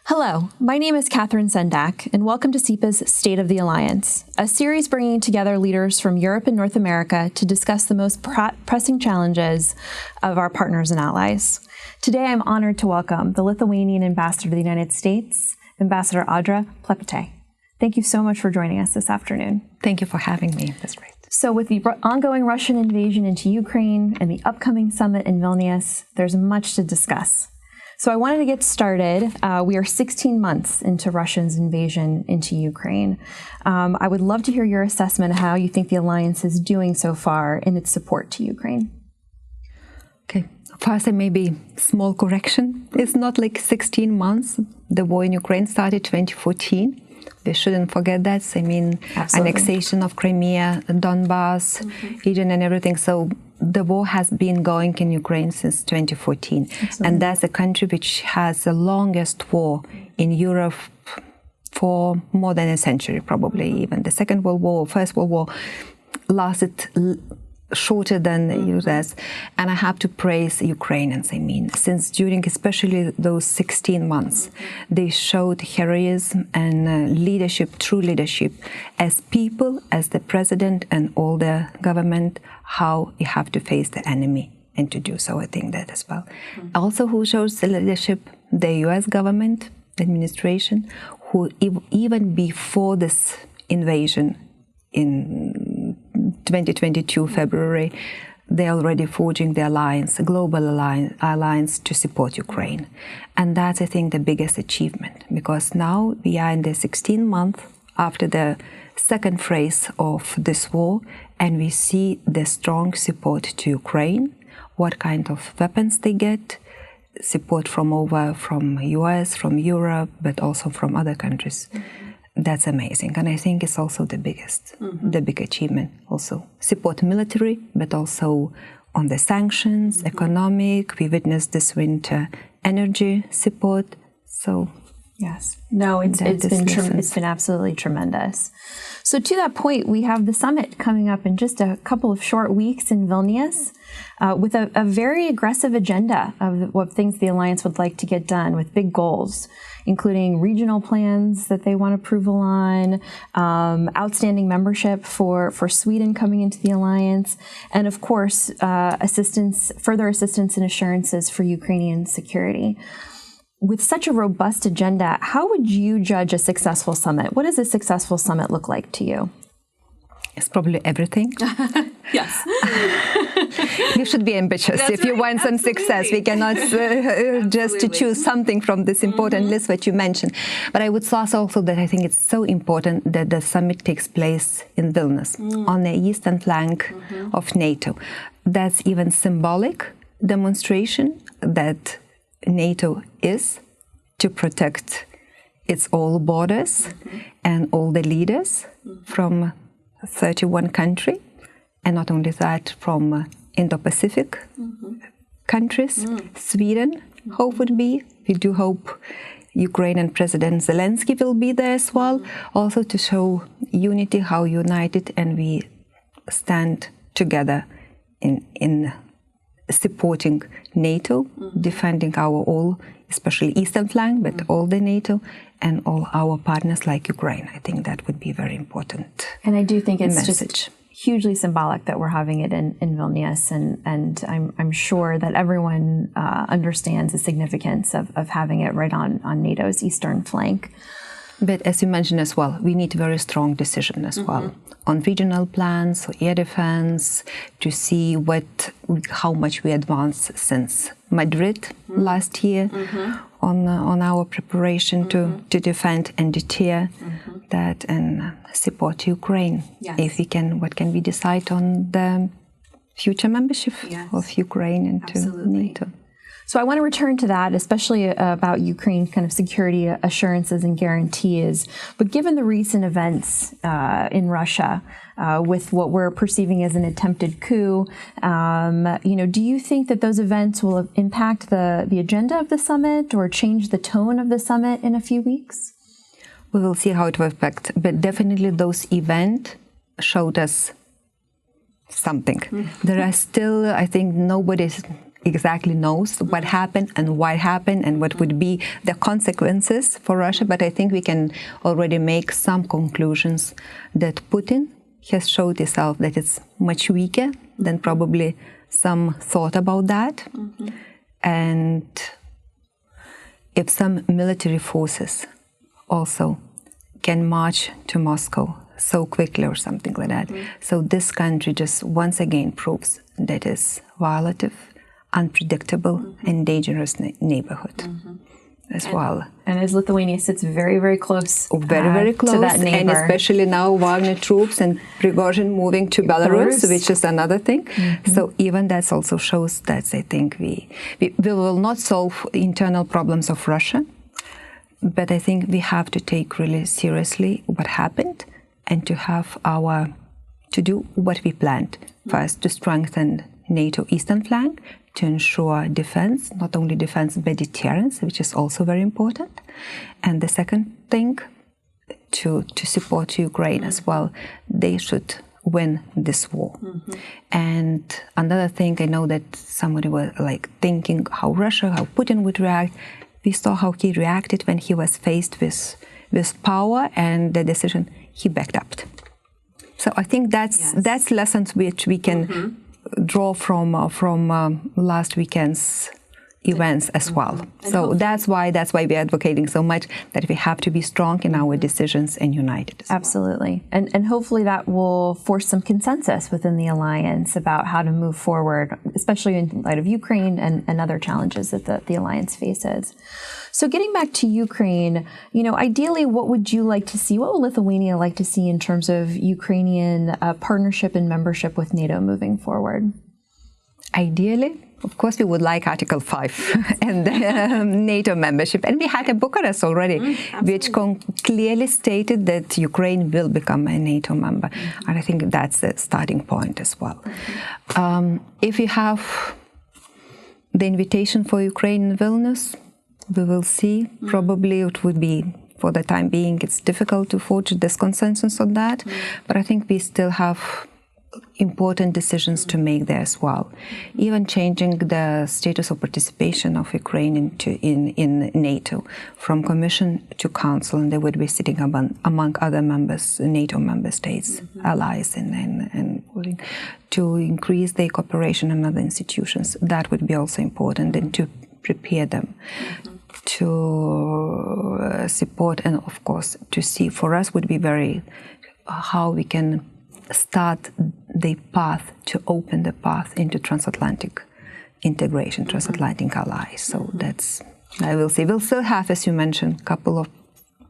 Hello, my name is Catherine Sendak, and welcome to CEPA's State of the Alliance, a series bringing together leaders from Europe and North America to discuss the most pressing challenges of our partners and allies. Today, I'm honored to welcome the Lithuanian Ambassador to the United States, Ambassador Audra Plepytė. Thank you so much for joining us this afternoon. Thank you for having me. That's great. So with the ongoing Russian invasion into Ukraine and the upcoming summit in Vilnius, there's much to discuss. So I wanted to get started. We are 16 months into Russia's invasion into Ukraine. I would love to hear your assessment of how you think the alliance is doing so far in its support to Ukraine. Okay. First, maybe small correction. It's not like 16 months. The war in Ukraine started 2014. We shouldn't forget that. I mean, Absolutely. Annexation of Crimea, Donbass, region and everything. So the war has been going in Ukraine since 2014. Absolutely. And that's a country which has the longest war in Europe for more than a century, probably. Even the Second World War, First World War lasted shorter than the US. And I have to praise Ukrainians, I mean, since during especially those 16 months, they showed heroism and leadership, true leadership, as people, as the president and all the government, how you have to face the enemy and to do so. I think that as well. Also, who shows the leadership? The US government, the administration, who even before this invasion in 2022 February, they're already forging the alliance, a global alliance to support Ukraine. And that's, I think, the biggest achievement, because now we are in the 16th month after the second phase of this war, and we see the strong support to Ukraine, what kind of weapons they get, support from US, from Europe, but also from other countries. That's amazing, and I think it's also the biggest, the big achievement. Also support military, but also on the sanctions, economic. We witnessed this winter energy support. So yes, no, it's been absolutely tremendous. So to that point, we have the summit coming up in just a couple of short weeks in Vilnius, with a very aggressive agenda of what things the alliance would like to get done, with big goals, including regional plans that they want approval on, outstanding membership for Sweden coming into the alliance, and of course, further assistance and assurances for Ukrainian security. With such a robust agenda, how would you judge a successful summit? What does a successful summit look like to you? It's probably everything. Yes. You should be ambitious. That's if you want some success. We cannot just to choose something from this important list that you mentioned. But I would stress also that I think it's so important that the summit takes place in Vilnius, on the eastern flank of NATO. That's even symbolic demonstration that NATO is to protect its all borders and all the leaders from 31 countries, and not only that, from Indo-Pacific countries. Sweden, hope would be. We do hope Ukrainian President Zelensky will be there as well, also to show unity, how united and we stand together in supporting NATO, defending our all, especially eastern flank, but all the NATO and all our partners like Ukraine. I think that would be very important. And I do think it's message. Just hugely symbolic that we're having it in Vilnius, and I'm sure that everyone understands the significance of having it right on NATO's eastern flank. But as you mentioned as well, we need very strong decision as well on regional plans, air defense, to see how much we advanced since Madrid last year on our preparation to defend and deter that and support Ukraine. Yes. If we can, what can we decide on the future membership of Ukraine into NATO? So I want to return to that, especially about Ukraine kind of security assurances and guarantees. But given the recent events in Russia, with what we're perceiving as an attempted coup, do you think that those events will impact the agenda of the summit or change the tone of the summit in a few weeks? We will see how it will affect, but definitely those events showed us something. There are still, I think, nobody's exactly knows what happened and why it happened and what would be the consequences for Russia. But I think we can already make some conclusions that Putin has showed himself that it's much weaker than probably some thought about that. And if some military forces also can march to Moscow so quickly or something like that, so this country just once again proves that it's violative, unpredictable, and dangerous neighborhood as well. And as Lithuania sits very, very close, very close to that neighbor. And especially now Wagner troops and Prigozhin moving to Belarus, which is another thing. So even that also shows that I think we will not solve internal problems of Russia, but I think we have to take really seriously what happened and to do what we planned. First, to strengthen NATO eastern flank, to ensure defense, not only defense but deterrence, which is also very important. And the second thing, to support Ukraine as well. They should win this war. And another thing, I know that somebody was like thinking how Putin would react. We saw how he reacted when he was faced with power and the decision, he backed up. So I think that's lessons which we can draw from last weekend's events as well. So that's why we're advocating so much that we have to be strong in our decisions and united. Absolutely. And hopefully that will force some consensus within the alliance about how to move forward, especially in light of Ukraine and other challenges that the alliance faces. So getting back to Ukraine, ideally, what would you like to see? What would Lithuania like to see in terms of Ukrainian partnership and membership with NATO moving forward? Ideally, of course, we would like Article 5 and NATO membership. And we had a Bucharest already, which clearly stated that Ukraine will become a NATO member. And I think that's the starting point as well. If you have the invitation for Ukraine in Vilnius, we will see. Probably it would be, for the time being, it's difficult to forge this consensus on that. But I think we still have important decisions to make there as well. Even changing the status of participation of Ukraine in NATO from Commission to Council, and they would be sitting among other members, NATO member states, allies, and to increase their cooperation in other institutions. That would be also important, and to prepare them to support, and of course to see for us would be very how we can start the path, to open the path into transatlantic integration, transatlantic allies. So that's, I will see. We'll still have, as you mentioned, a couple of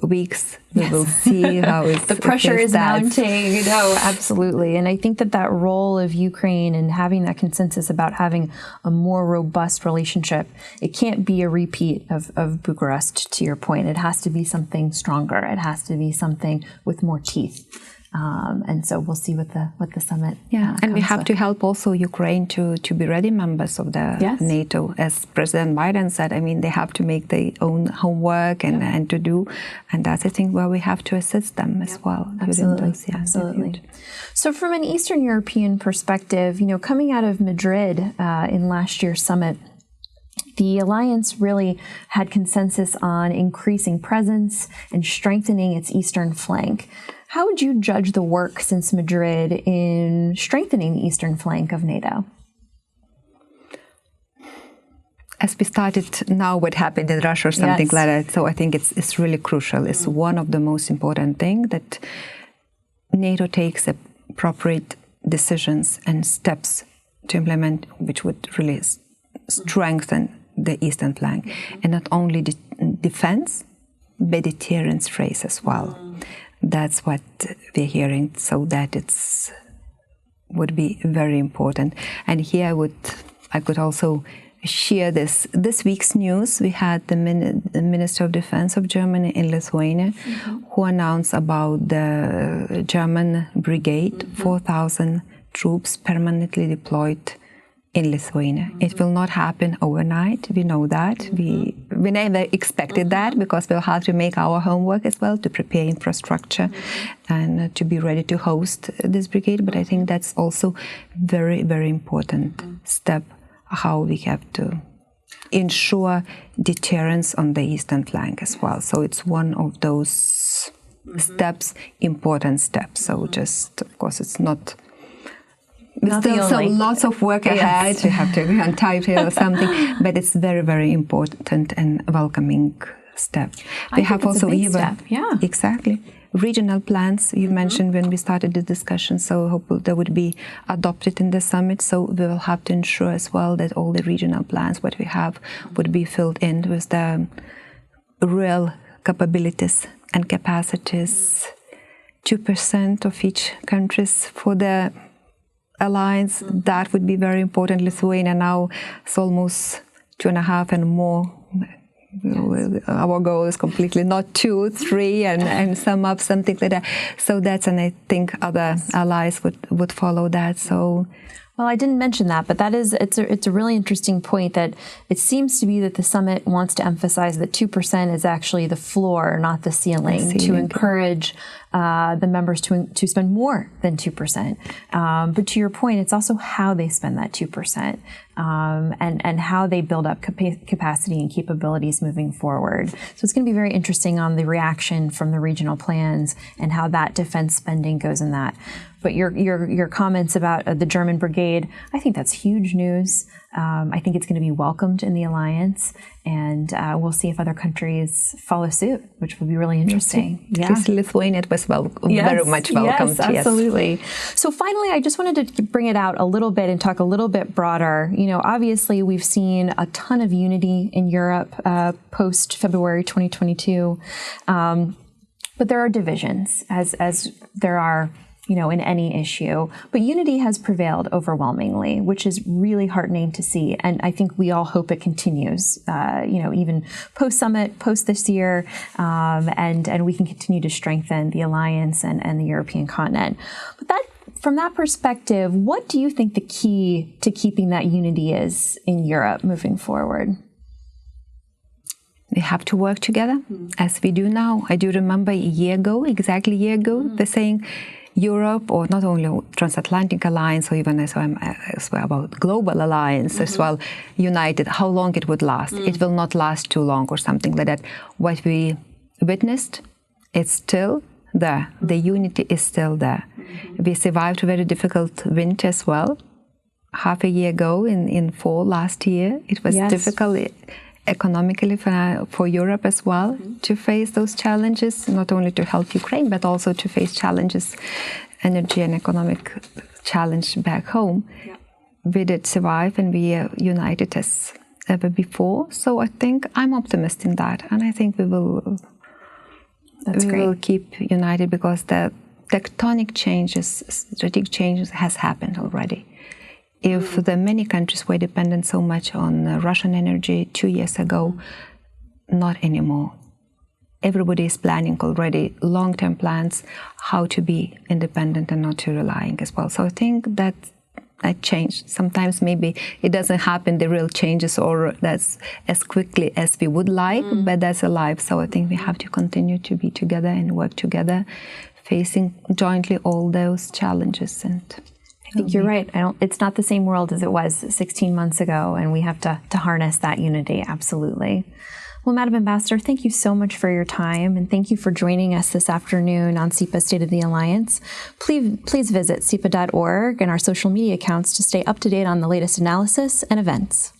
weeks. We will see how it's the pressure is mounting. No, absolutely. And I think that role of Ukraine and having that consensus about having a more robust relationship, it can't be a repeat of Bucharest, to your point. It has to be something stronger. It has to be something with more teeth. And so we'll see what the summit. And we have to help also Ukraine to be ready members of the NATO. As President Biden said, I mean, they have to make their own homework and to do, and that's a thing where we have to assist them as well. Absolutely, absolutely. So from an Eastern European perspective, coming out of Madrid in last year's summit, the alliance really had consensus on increasing presence and strengthening its eastern flank. How would you judge the work since Madrid in strengthening the eastern flank of NATO? As we started now, what happened in Russia or something like that, so I think it's really crucial. It's one of the most important things that NATO takes appropriate decisions and steps to implement, which would really strengthen the eastern flank. And not only defense, but deterrence phrase as well. That's what we're hearing, so that would be very important. And here I could also share this week's news. We had the Minister of Defense of Germany in Lithuania, who announced about the German brigade, 4,000 troops permanently deployed in Lithuania. It will not happen overnight. We know that. We never expected that, because we'll have to make our homework as well to prepare infrastructure and to be ready to host this brigade. But I think that's also very, very important step how we have to ensure deterrence on the eastern flank as well. So it's one of those steps, important steps. So just, of course, it's not... There's still lots of work ahead. Yes. You have to agree on title or something, but it's very, very important and welcoming step. They have also even exactly regional plans you mentioned when we started the discussion. So hopefully they would be adopted in the summit. So we will have to ensure as well that all the regional plans what we have would be filled in with the real capabilities and capacities. 2% of each countries for the alliance, that would be very important. Lithuania now is almost 2.5 and more. Yes. Our goal is completely not 2, 3 and sum up something like that. So that's, and I think other allies would follow that. So. Well, I didn't mention that, but it's a really interesting point that it seems to be that the summit wants to emphasize that 2% is actually the floor, not the ceiling, to encourage the members to spend more than 2%. But to your point, it's also how they spend that 2% and how they build up capacity and capabilities moving forward. So it's going to be very interesting on the reaction from the regional plans and how that defense spending goes in that. But your comments about the German brigade, I think that's huge news. I think it's going to be welcomed in the alliance, and we'll see if other countries follow suit, which will be really interesting. Yes. Lithuania was very much welcomed. Yes, absolutely. Yes. So finally, I just wanted to bring it out a little bit and talk a little bit broader. You know, obviously, we've seen a ton of unity in Europe post-February 2022, but there are divisions, as there are, you know, in any issue. But unity has prevailed overwhelmingly, which is really heartening to see. And I think we all hope it continues, you know, even post-summit, post this year, and we can continue to strengthen the alliance and the European continent. But that, from that perspective, what do you think the key to keeping that unity is in Europe moving forward? We have to work together, as we do now. I do remember exactly a year ago, they're saying, Europe, or not only transatlantic alliance, or even as well about global alliance as well, united, how long it would last. It will not last too long or something like that. What we witnessed, it's still there. The unity is still there. We survived a very difficult winter as well. Half a year ago, in fall last year, it was difficult economically for Europe as well to face those challenges, not only to help Ukraine, but also to face challenges, energy and economic challenge back home. Yeah. We did survive, and we are united as ever before. So I think I'm optimistic in that, and I think we will keep united, because the tectonic changes, strategic changes has happened already. If the many countries were dependent so much on Russian energy 2 years ago, not anymore. Everybody is planning already long-term plans how to be independent and not to relying as well. So I think that changed. Sometimes maybe it doesn't happen, the real changes, or that's as quickly as we would like, but that's alive. So I think we have to continue to be together and work together, facing jointly all those challenges. And I think you're right. It's not the same world as it was 16 months ago, and we have to harness that unity, absolutely. Well, Madam Ambassador, thank you so much for your time, and thank you for joining us this afternoon on CEPA State of the Alliance. Please visit cepa.org and our social media accounts to stay up to date on the latest analysis and events.